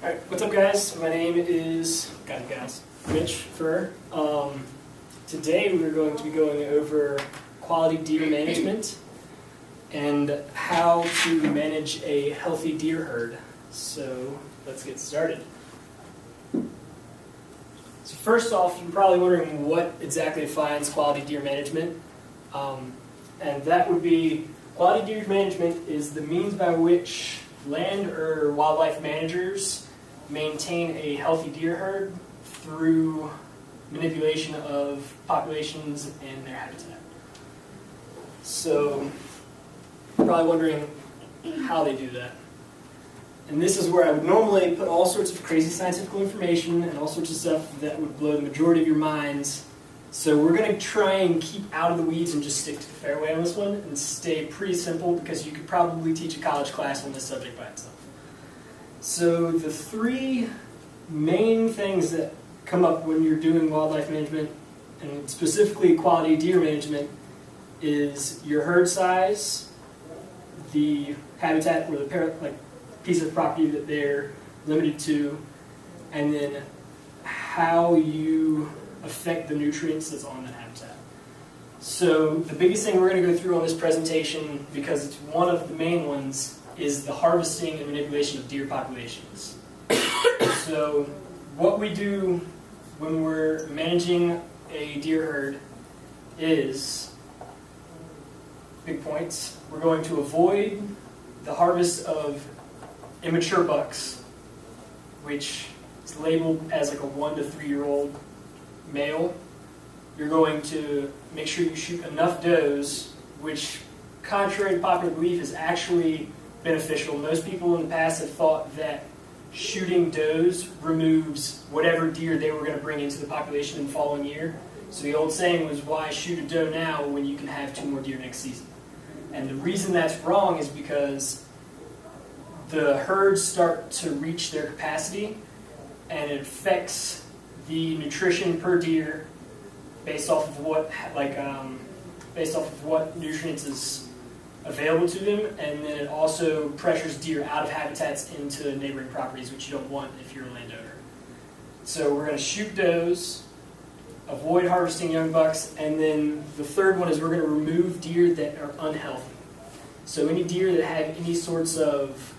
Alright, what's up guys? My name is, MitchF. Today we're going to be going over quality deer management and how to manage a healthy deer herd. So let's get started. So first off, you're probably wondering what exactly defines quality deer management. And that would be, quality deer management is the means by which land or wildlife managers maintain a healthy deer herd through manipulation of populations and their habitat. So you're probably wondering how they do that. And this is where I would normally put all sorts of crazy scientific information and all sorts of stuff that would blow the majority of your minds. So we're going to try and keep out of the weeds and just stick to the fairway on this one and stay pretty simple, because you could probably teach a college class on this subject by itself. So the three main things that come up when you're doing wildlife management, and specifically quality deer management, is your herd size, the habitat or the piece of property that they're limited to, and then how you affect the nutrients that's on that habitat. So the biggest thing we're going to go through on this presentation, because it's one of the main ones, is the harvesting and manipulation of deer populations. So what we do when we're managing a deer herd is, big points, we're going to avoid the harvest of immature bucks, which is labeled as like a 1 to 3 year old male. You're going to make sure you shoot enough does, which, contrary to popular belief, is actually beneficial. Most people in the past have thought that shooting does removes whatever deer they were going to bring into the population in the following year. So the old saying was, why shoot a doe now when you can have 2 more deer next season? And the reason that's wrong is because the herds start to reach their capacity, and it affects the nutrition per deer based off of what nutrients is available to them, and then it also pressures deer out of habitats into neighboring properties, which you don't want if you're a landowner. So we're going to shoot does, avoid harvesting young bucks, and then the third one is we're going to remove deer that are unhealthy. So any deer that have any sorts of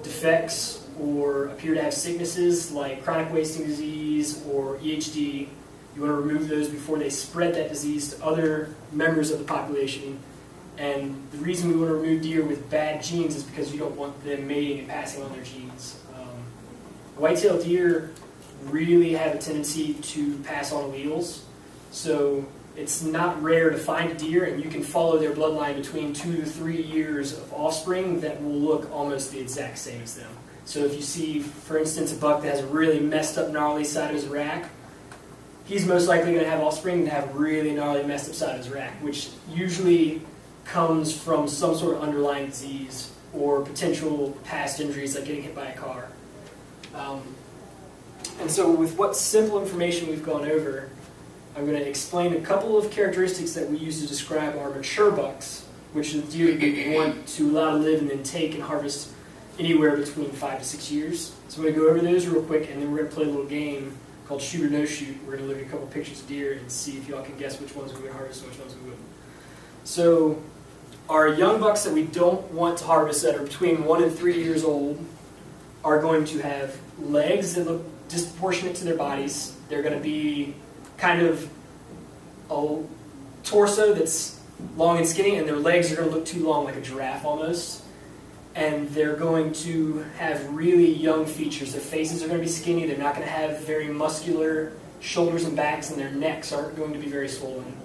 defects or appear to have sicknesses like chronic wasting disease or EHD, you want to remove those before they spread that disease to other members of the population. And the reason we want to remove deer with bad genes is because you don't want them mating and passing on their genes. White-tailed deer really have a tendency to pass on alleles, so it's not rare to find a deer and you can follow their bloodline between 2 to 3 years of offspring that will look almost the exact same as them. So if you see, for instance, a buck that has a really messed up, gnarly side of his rack, he's most likely going to have offspring that have a really gnarly, messed up side of his rack, which usually comes from some sort of underlying disease or potential past injuries like getting hit by a car. And so with what simple information we've gone over, I'm going to explain a couple of characteristics that we use to describe our mature bucks, which is the deer we want to allow to live and then take and harvest anywhere between 5 to 6 years. So I'm going to go over those real quick, and then we're going to play a little game called Shoot or No Shoot. We're going to look at a couple pictures of deer and see if y'all can guess which ones we would harvest and which ones we wouldn't. So our young bucks that we don't want to harvest, that are between 1 and 3 years old, are going to have legs that look disproportionate to their bodies. They're going to be kind of a torso that's long and skinny, and their legs are going to look too long, like a giraffe almost. And they're going to have really young features. Their faces are going to be skinny. They're not going to have very muscular shoulders and backs, and their necks aren't going to be very swollen.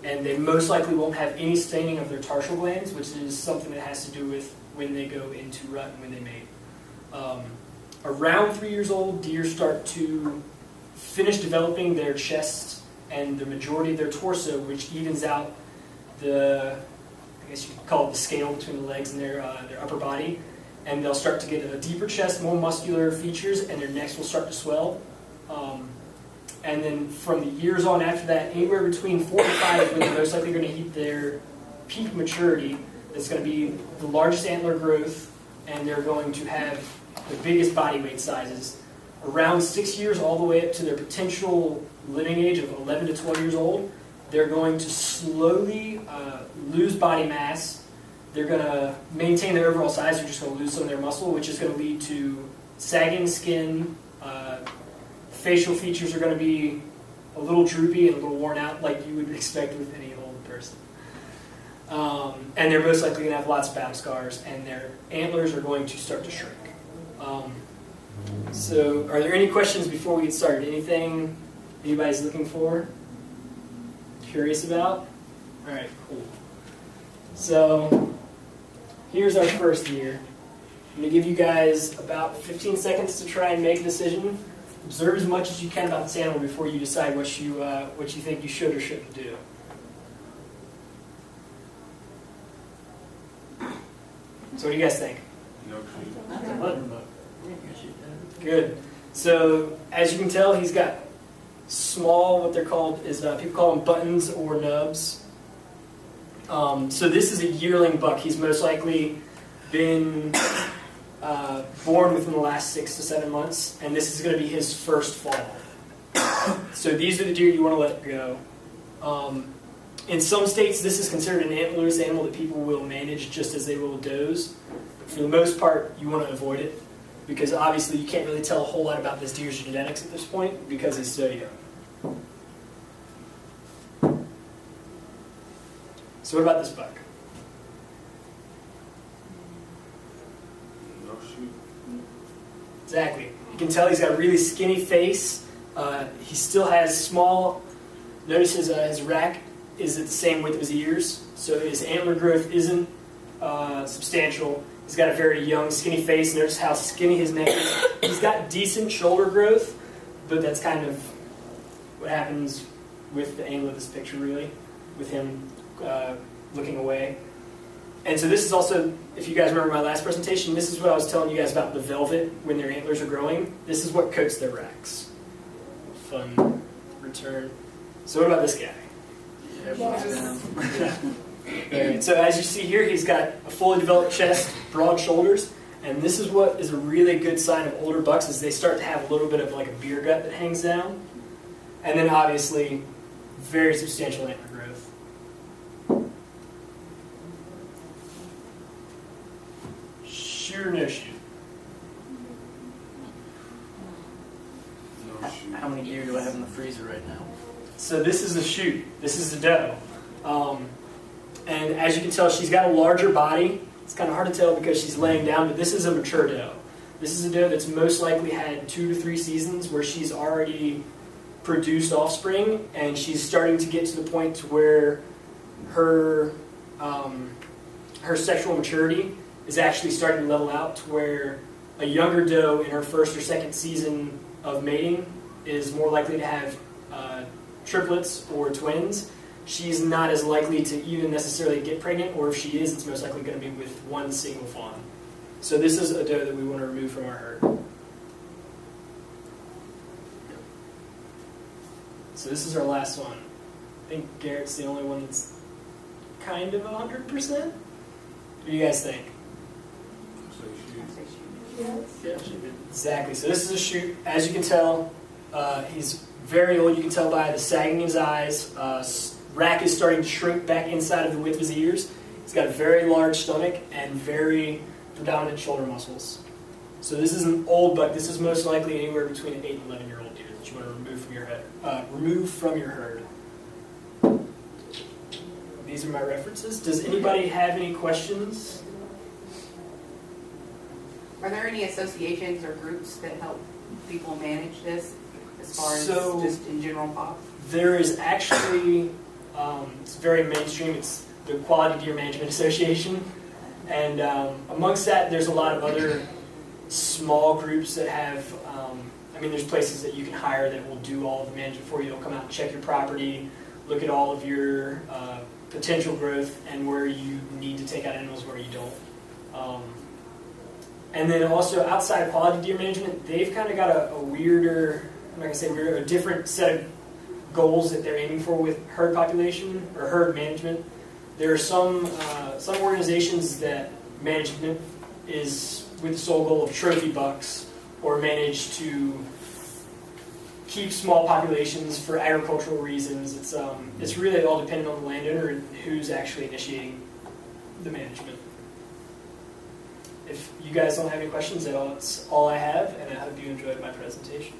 And they most likely won't have any staining of their tarsal glands, which is something that has to do with when they go into rut and when they mate. Around 3 years old, deer start to finish developing their chest and the majority of their torso, which evens out the, I guess you could call it the scale between the legs and their upper body. And they'll start to get a deeper chest, more muscular features, and their necks will start to swell. And then from the years on after that, anywhere between 4 to 5 is when they're most likely going to hit their peak maturity. It's going to be the largest antler growth and they're going to have the biggest body weight sizes, around 6 years all the way up to their potential living age of 11 to 12 years old. They're going to slowly lose body mass. They're going to maintain their overall size. They're just going to lose some of their muscle, which is going to lead to sagging skin. Facial features are going to be a little droopy and a little worn out, like you would expect with any old person. And they're most likely going to have lots of battle scars, and their antlers are going to start to shrink. So, are there any questions before we get started? Anything anybody's looking for? Curious about? All right, cool. So, here's our first year. I'm going to give you guys about 15 seconds to try and make a decision. Observe as much as you can about this animal before you decide what you think you should or shouldn't do. So what do you guys think? No shoot. Good. So as you can tell, he's got small, what they're called is, people call them buttons or nubs. So this is a yearling buck. He's most likely been born within the last 6 to 7 months, and this is going to be his first fall. So these are the deer you want to let go. In some states, this is considered an antlerless animal that people will manage just as they will does. But for the most part, you want to avoid it, because obviously you can't really tell a whole lot about this deer's genetics at this point because he's so young. So what about this buck? No shoot. Exactly. You can tell he's got a really skinny face. He still has small, notice his rack is at the same width of his ears, so his antler growth isn't substantial. He's got a very young, skinny face. Notice how skinny his neck is. He's got decent shoulder growth, but that's kind of what happens with the angle of this picture, really, with him looking away. And so this is also, if you guys remember my last presentation, this is what I was telling you guys about the velvet when their antlers are growing. This is what coats their racks. Fun return. So what about this guy? Yeah. Right. So as you see here, he's got a fully developed chest, broad shoulders, and this is what is a really good sign of older bucks, is they start to have a little bit of like a beer gut that hangs down, and then obviously very substantial antler growth. Shoot or no shoot? No shoot. How many deer do I have in the freezer right now? So this is a shoot. This is a doe. And as you can tell, she's got a larger body. It's kind of hard to tell because she's laying down, but this is a mature doe. This is a doe that's most likely had 2 to 3 seasons where she's already produced offspring, and she's starting to get to the point to where her sexual maturity is actually starting to level out to where a younger doe in her first or second season of mating is more likely to have triplets or twins. She's not as likely to even necessarily get pregnant, or if she is, it's most likely going to be with one single fawn. So this is a doe that we want to remove from our herd. So this is our last one. I think Garrett's the only one that's kind of 100%. What do you guys think? Say Yeah. Exactly. So this is a shoot. As you can tell, he's very old. You can tell by the sagging in his eyes. Rack is starting to shrink back inside of the width of his ears. He's got a very large stomach and very predominant shoulder muscles. So this is an old buck. This is most likely anywhere between an 8 and 11-year-old deer that you want to remove from your herd. These are my references. Does anybody have any questions? Are there any associations or groups that help people manage this as far as just in general pop? There is actually, it's very mainstream, it's the Quality Deer Management Association. And amongst that, there's a lot of other small groups that have, there's places that you can hire that will do all the management for you. They'll come out and check your property, look at all of your potential growth and where you need to take out animals, where you don't. And then also outside of quality deer management, they've kind of got a weirder, I'm not going to say weirder, a different set of goals that they're aiming for with herd population or herd management. There are some organizations that manage is with the sole goal of trophy bucks or manage to keep small populations for agricultural reasons. It's really all dependent on the landowner and who's actually initiating the management. If you guys don't have any questions, that's all I have, and I hope you enjoyed my presentation.